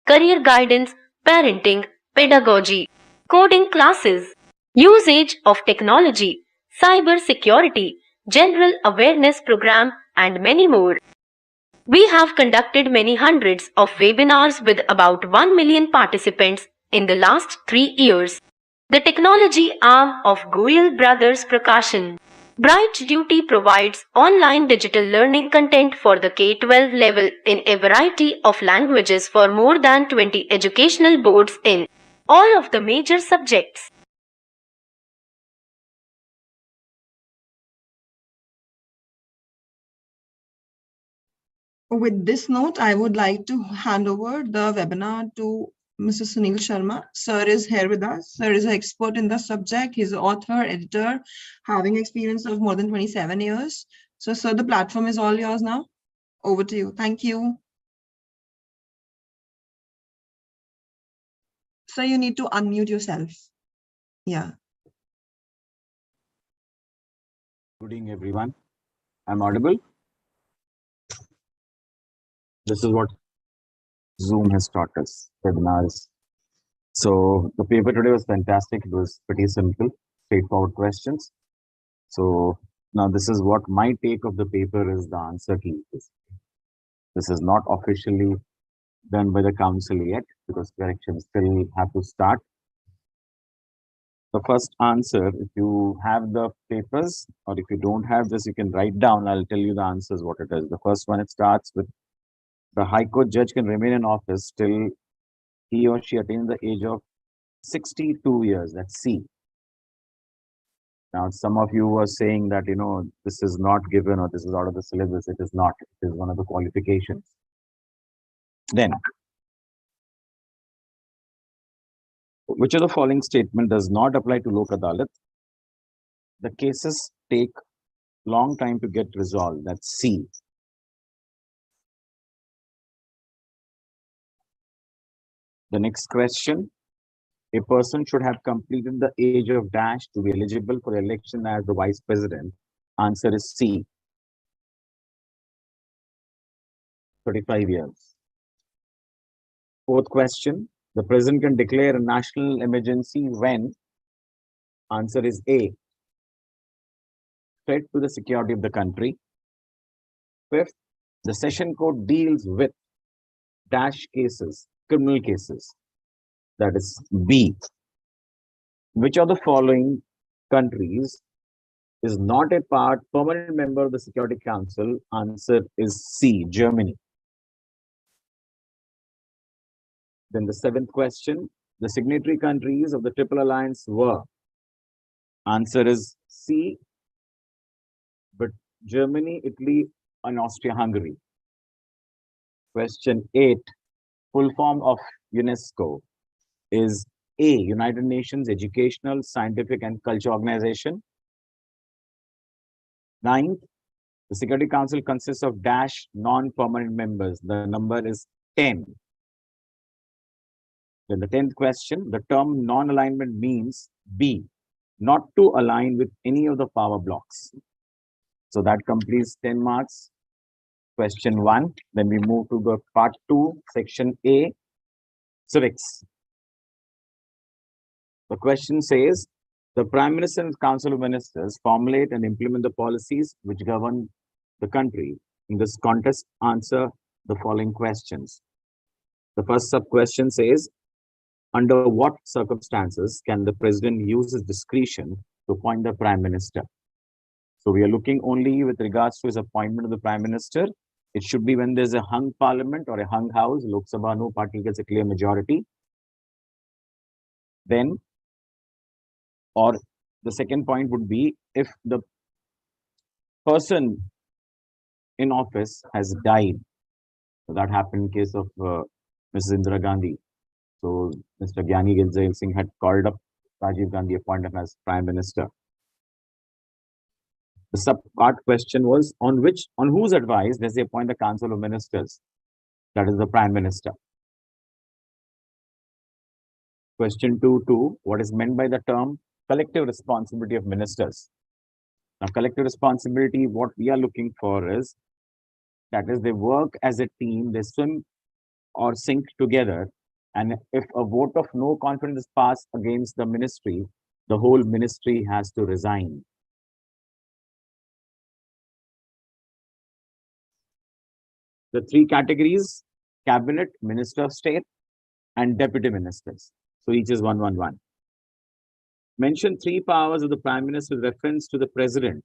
career guidance, parenting, pedagogy, coding classes, usage of technology, cyber security, general awareness program, and many more. We have conducted many hundreds of webinars with about 1 million participants in the last 3 years. The technology arm of Goyal Brothers Prakashan. Bright Tutee provides online digital learning content for the K-12 level in a variety of languages for more than 20 educational boards in all of the major subjects. With this note, I would like to hand over the webinar to Mr. Sunil Sharma. Sir is here with us. Sir is an expert in the subject. He's an author, editor, having experience of more than 27 years. So, sir, the platform is all yours now. Over to you. Thank you. Sir, you need to unmute yourself. Yeah. Good evening, everyone. I'm audible. This is what Zoom has taught us, webinars. So the paper today was fantastic. It was pretty simple, straightforward questions. So now this is what my take of the paper is, the answer key. This is not officially done by the council yet because corrections still have to start. The first answer, if you have the papers or if you don't have this, you can write down. I'll tell you the answers, what it is. The first one, it starts with the High Court judge can remain in office till he or she attains the age of 62 years. That's C. Now, some of you were saying that, this is not given or this is out of the syllabus. It is not. It is one of the qualifications. Then, which of the following statement does not apply to Lok Adalat? The cases take long time to get resolved. That's C. The next question, a person should have completed the age of dash to be eligible for election as the vice president. Answer is C. 35 years. Fourth question, the president can declare a national emergency when? Answer is A. Threat to the security of the country. Fifth, the session code deals with dash cases, criminal cases. That is B. Which of the following countries is not a permanent member of the Security Council? Answer is C, Germany. Then the seventh question, the signatory countries of the Triple Alliance were? Answer is C, but Germany, Italy, and Austria-Hungary. Question 8, full form of UNESCO is A, United Nations Educational, Scientific and Culture Organization. Ninth, the Security Council consists of dash non-permanent members. The number is 10. Then the 10th question, the term non-alignment means B, not to align with any of the power blocks. So that completes 10 marks. Question 1. Then we move to the part 2, section A, civics. The question says, the Prime Minister and Council of Ministers formulate and implement the policies which govern the country. In this contest, answer the following questions. The first sub-question says, under what circumstances can the President use his discretion to appoint the Prime Minister? So we are looking only with regards to his appointment of the Prime Minister. It should be when there's a hung parliament or a hung house, Lok Sabha, no party gets a clear majority. Then, or the second point would be if the person in office has died. So that happened in case of Mrs. Indira Gandhi. So Mr. Gyani Gilzail Singh had called up Rajiv Gandhi, appointed him as Prime Minister. The sub-part question was, on whose advice does he appoint the Council of Ministers? That is the Prime Minister. Question 2.2, what is meant by the term collective responsibility of ministers? Now, collective responsibility, what we are looking for is, that is, they work as a team, they swim or sink together And if a vote of no confidence is passed against the ministry, the whole ministry has to resign. The three categories: cabinet, minister of state, and deputy ministers. So each is 111. Mention three powers of the prime minister with reference to the president.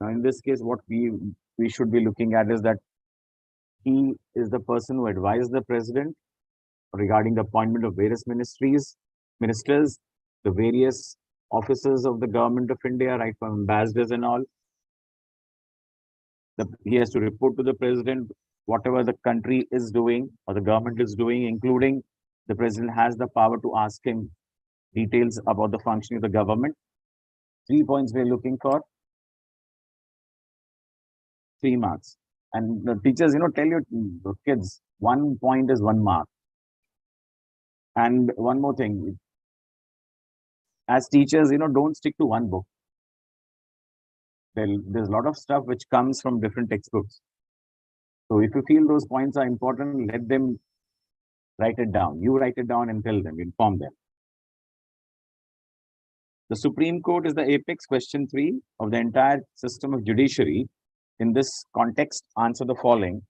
Now, in this case, what we should be looking at is that he is the person who advised the president regarding the appointment of various ministers, the various officers of the government of India, right from ambassadors and all. He has to report to the president whatever the country is doing or the government is doing, including the president has the power to ask him details about the functioning of the government. 3 points we're looking for. 3 marks. And the teachers, tell your kids 1 point is 1 mark. And one more thing, as teachers, don't stick to one book. There's a lot of stuff which comes from different textbooks. So if you feel those points are important, let them write it down. You write it down and tell them, inform them. The Supreme Court is the apex. Question 3 of the entire system of judiciary. In this context, answer the following.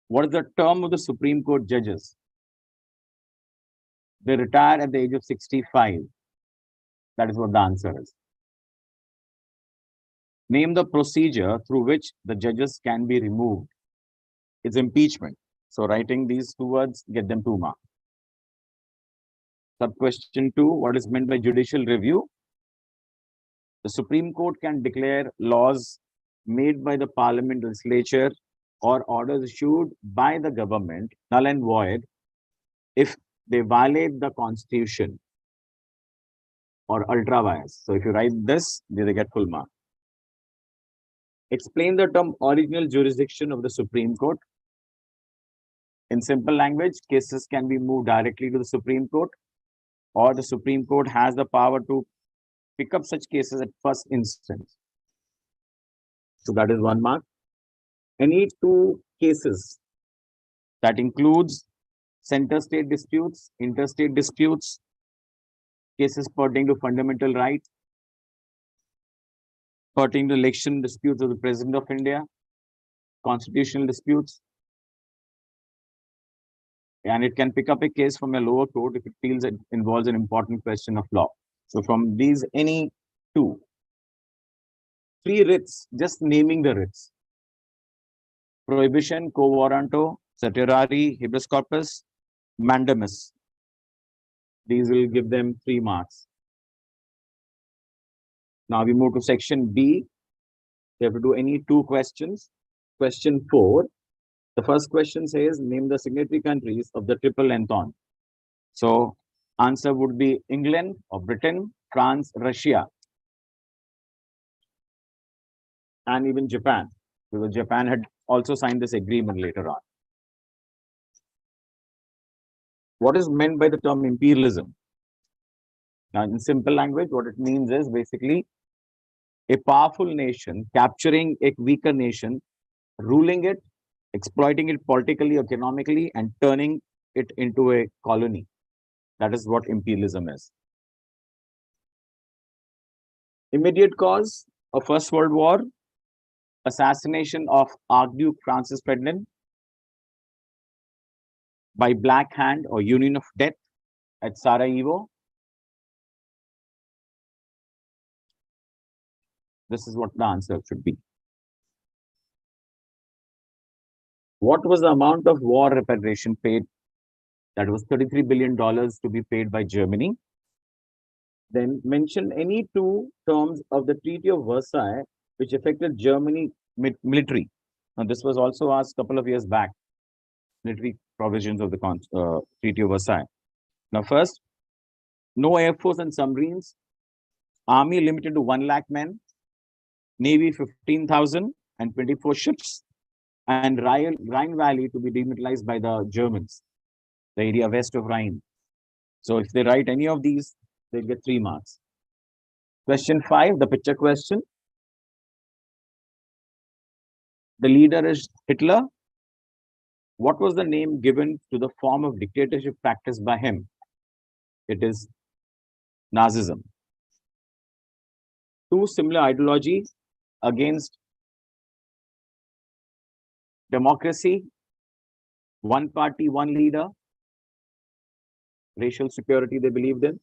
What is the term of the Supreme Court judges? They retire at the age of 65. That is what the answer is. Name the procedure through which the judges can be removed. It's impeachment. So writing these 2 words, get them 2 marks. Sub-question 2, what is meant by judicial review? The Supreme Court can declare laws made by the parliament, legislature, or orders issued by the government null and void if they violate the constitution or ultra vires. So if you write this, they get full mark. Explain the term original jurisdiction of the Supreme Court. In simple language, cases can be moved directly to the Supreme Court, or the Supreme Court has the power to pick up such cases at first instance. So that is 1 mark. Any 2 cases that includes center-state disputes, interstate disputes, cases pertaining to fundamental rights, pertaining to election disputes of the President of India, constitutional disputes, and it can pick up a case from a lower court if it feels it involves an important question of law. So from these, any 2. 3 writs, just naming the writs. Prohibition, quo warranto, certiorari, habeas corpus, mandamus. These will give them 3 marks. Now we move to section B. They have to do any 2 questions. Question 4. The first question says, name the signatory countries of the Triple Entente. So answer would be England or Britain, France, Russia, and even Japan, because Japan had also signed this agreement later on. What is meant by the term imperialism? Now, in simple language, what it means is basically a powerful nation capturing a weaker nation, ruling it, exploiting it politically, economically, and turning it into a colony. That is what imperialism is. Immediate cause of First World War: assassination of Archduke Francis Ferdinand by Black Hand or Union of Death at Sarajevo. This is what the answer should be. What was the amount of war reparation paid? That was $33 billion to be paid by Germany. Then mention any 2 terms of the Treaty of Versailles which affected Germany military. Now, this was also asked a couple of years back. Military provisions of the Treaty of Versailles. Now, first, no air force and submarines. Army limited to 1 lakh men. Navy 15,000 and 24 ships. And Rhine Valley to be demilitarized by the Germans, the area west of Rhine. So if they write any of these, they'll get 3 marks. Question 5, the picture question. The leader is Hitler. What was the name given to the form of dictatorship practiced by him? It is Nazism. Two similar ideologies against democracy, one party, one leader, racial security they believed in.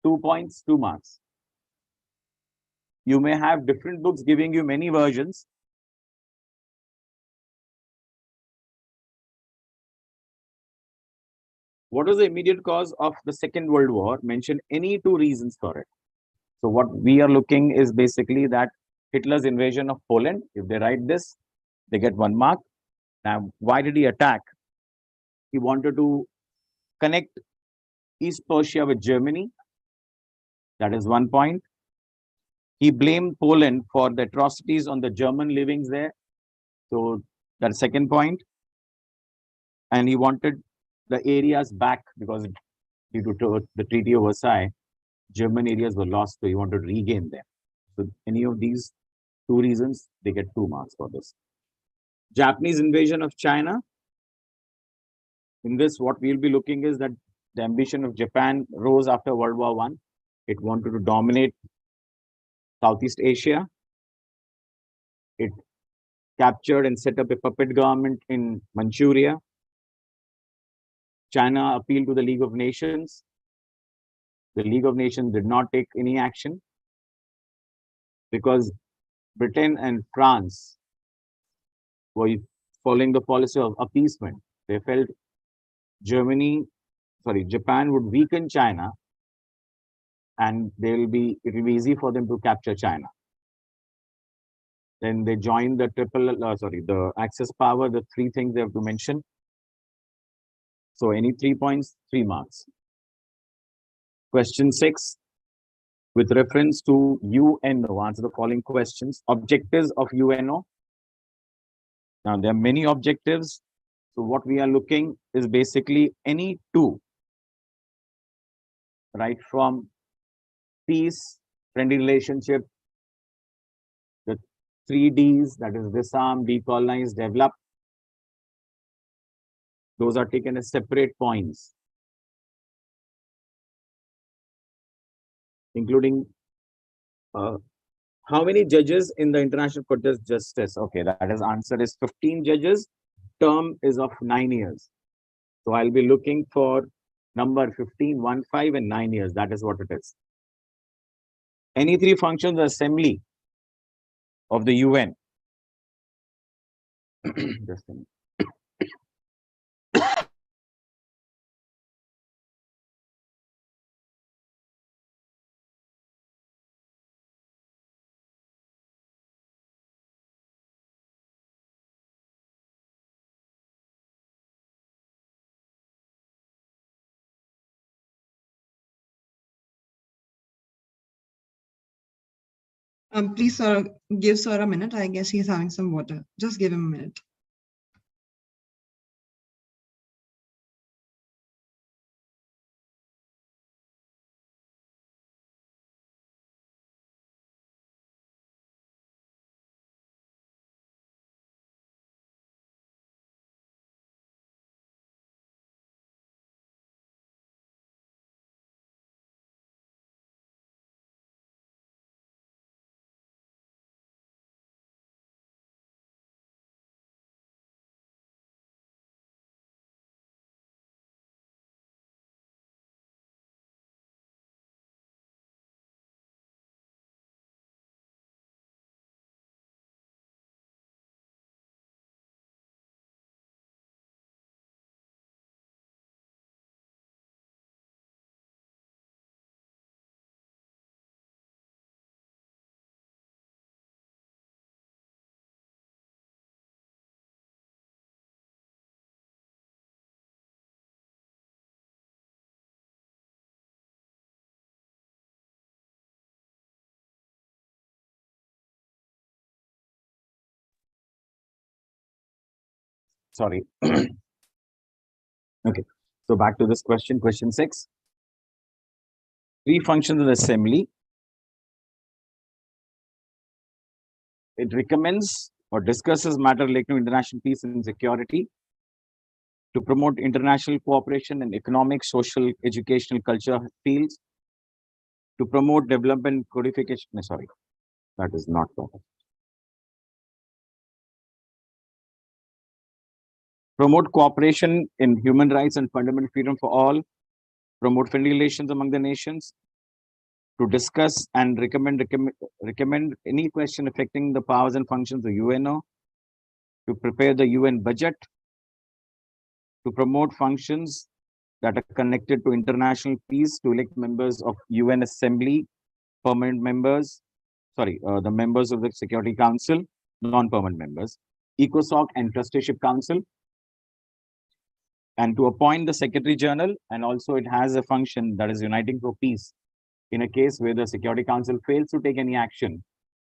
2 points, 2 marks. You may have different books giving you many versions. What was the immediate cause of the Second World War? Mention any two reasons for it. So what we are looking is basically that Hitler's invasion of Poland. If they write this, they get 1 mark. Now, why did he attack? He wanted to connect East Prussia with Germany. That is 1 point. He blamed Poland for the atrocities on the German livings there. So that's second point. And he wanted the areas back because due to the Treaty of Versailles, German areas were lost, so he wanted to regain them. So any of these two reasons, they get 2 marks for this. Japanese invasion of China. In this, what we'll be looking is that the ambition of Japan rose after World War I. It wanted to dominate Southeast Asia. It captured and set up a puppet government in Manchuria. China appealed to the League of Nations. The League of Nations did not take any action because Britain and France were following the policy of appeasement. They felt Japan would weaken China and it will be easy for them to capture China. Then they joined the the Axis power, the 3 things they have to mention. So any 3 points, 3 marks. Question 6, with reference to UNO, answer the following questions. Objectives of UNO. Now, there are many objectives. So what we are looking is basically any 2, right from peace, friendly relationship, the 3 Ds, that is disarm, decolonize, develop. Those are taken as separate points, including how many judges in the International Court of Justice? Okay, that is answer is 15 judges. Term is of 9 years. So I'll be looking for number 15, 1, 5, and 9 years. That is what it is. Any 3 functions of the assembly of the UN. Just a minute. Please, sir, give sir a minute. I guess he's having some water. Just give him a minute. Sorry. Okay. So back to this question, question 6. 3 functions of the assembly. It recommends or discusses matter related to international peace and security, to promote international cooperation in economic, social, educational, culture fields, to promote development codification. Sorry, that is not proper. Promote cooperation in human rights and fundamental freedom for all, promote friendly relations among the nations, to discuss and recommend any question affecting the powers and functions of UNO, to prepare the UN budget, to promote functions that are connected to international peace, to elect members of UN Assembly, permanent members, the members of the Security Council, non-permanent members, ECOSOC and Trusteeship Council, and to appoint the Secretary General, and also it has a function that is uniting for peace. In a case where the Security Council fails to take any action,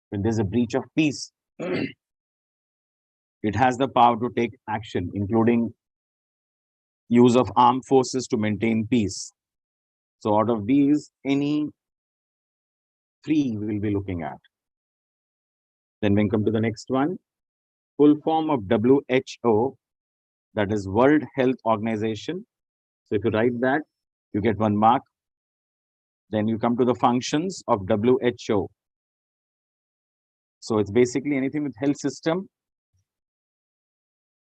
when there's a breach of peace, it has the power to take action, including use of armed forces to maintain peace. So out of these, any three we'll be looking at. Then we come to the next one. Full form of WHO, that is World Health Organization. So if you write that, you get 1 mark. Then you come to the functions of WHO. So it's basically anything with health system.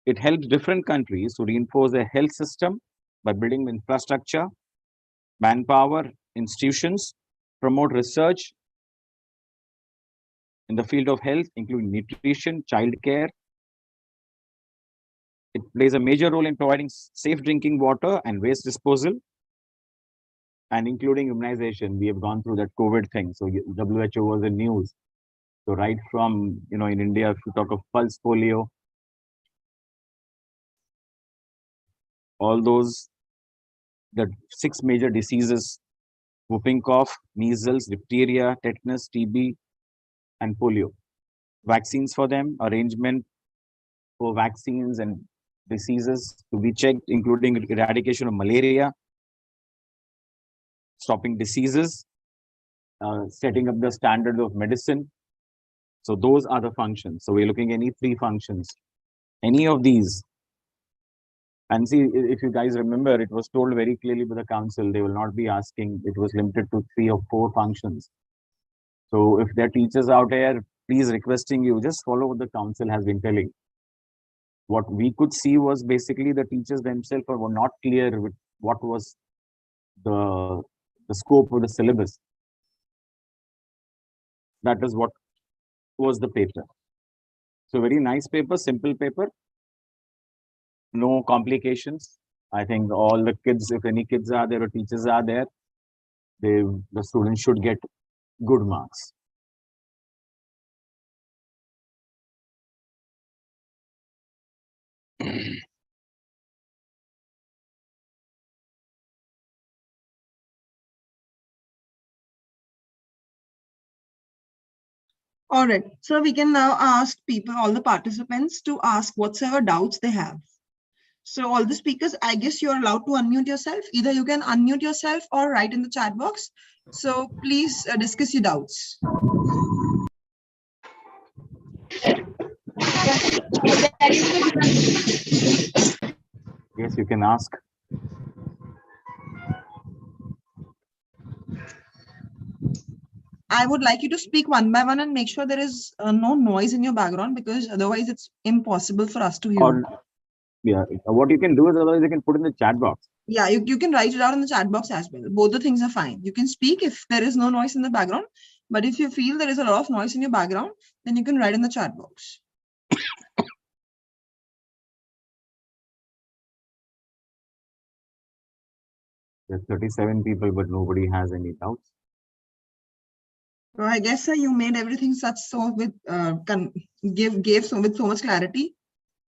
It helps different countries to reinforce their health system by building infrastructure, manpower, institutions, promote research in the field of health, including nutrition, childcare. It plays a major role in providing safe drinking water and waste disposal, and including immunization. We have gone through that COVID thing. So WHO was in news. So right from, in India, if you talk of pulse polio, all those, the 6 major diseases, whooping cough, measles, diphtheria, tetanus, TB, and polio. Vaccines for them, arrangement for vaccines and diseases to be checked, including eradication of malaria, stopping diseases, setting up the standard of medicine. So those are the functions. So we're looking at any 3 functions. Any of these. And see, if you guys remember, it was told very clearly by the council, they will not be asking, it was limited to 3 or 4 functions. So if there are teachers out there, please requesting you, just follow what the council has been telling. What we could see was basically the teachers themselves were not clear with what was the scope of the syllabus. That is what was the paper. So very nice paper, simple paper. No complications. I think all the kids, if any kids are there or teachers are there, the students should get good marks. All right. So we can now ask people, all the participants, to ask whatsoever doubts they have. So all the speakers, I guess you're allowed to unmute yourself. Either you can unmute yourself or write in the chat box. So please discuss your doubts. Yes, you can ask. I would like you to speak one by one and make sure there is no noise in your background, because otherwise it's impossible for us to hear. Or, yeah, what you can do is otherwise you can put in the chat box. Yeah, you can write it out in the chat box as well. Both the things are fine. You can speak if there is no noise in the background, but if you feel there is a lot of noise in your background, then you can write in the chat box. There's 37 people, but nobody has any doubts. So I guess you made everything with so much clarity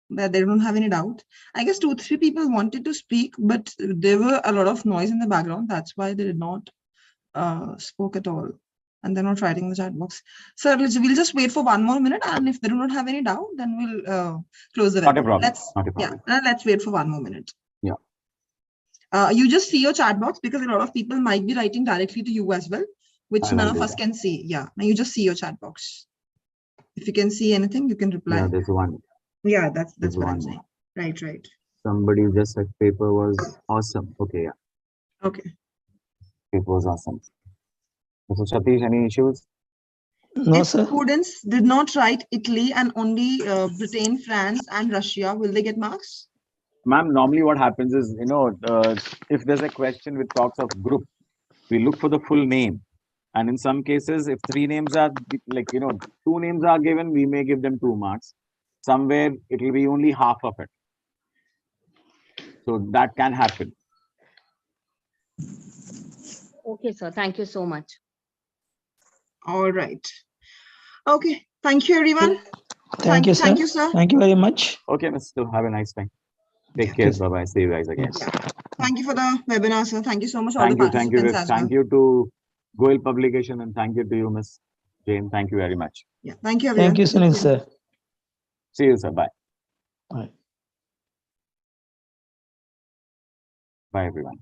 that they don't have any doubt. I guess 2-3 people wanted to speak, but there were a lot of noise in the background. That's why they did not spoke at all, and they're not writing in the chat box. So we'll just wait for 1 more minute, and if they do not have any doubt, then we'll close the webinar. Let's wait for 1 more minute. Yeah. You just see your chat box, because a lot of people might be writing directly to you as well, which none of us can see. Yeah, now you just see your chat box. If you can see anything, you can reply. Yeah, there's one. Yeah, that's There's what I'm one. saying. Right, right. Somebody just said paper was awesome. Okay, yeah, Okay. paper was awesome. So Satish, any issues? No, If sir. students did not write Italy and only Britain, France, and Russia, will they get marks? Ma'am, normally what happens is, if there's a question which talks of group, we look for the full name. And in some cases, if three names are two names are given, we may give them 2 marks. Somewhere it will be only half of it. So that can happen. Okay, sir. Thank you so much. All right. Okay. Thank you, everyone. Thank you, sir. Thank you, sir. Thank you very much. Okay, Mr. Have a nice time. Take Okay, care. sir. Bye bye. See you guys again. Yes. Thank you for the webinar, sir. Thank you so much, all the Thank you. participants as well. Thank you to Goel Publication and thank you to you, Miss Jane. Thank you very much. Yeah. Thank you, everyone. Thank you, Sunil, sir. See you, sir. Bye. Bye. Bye, everyone.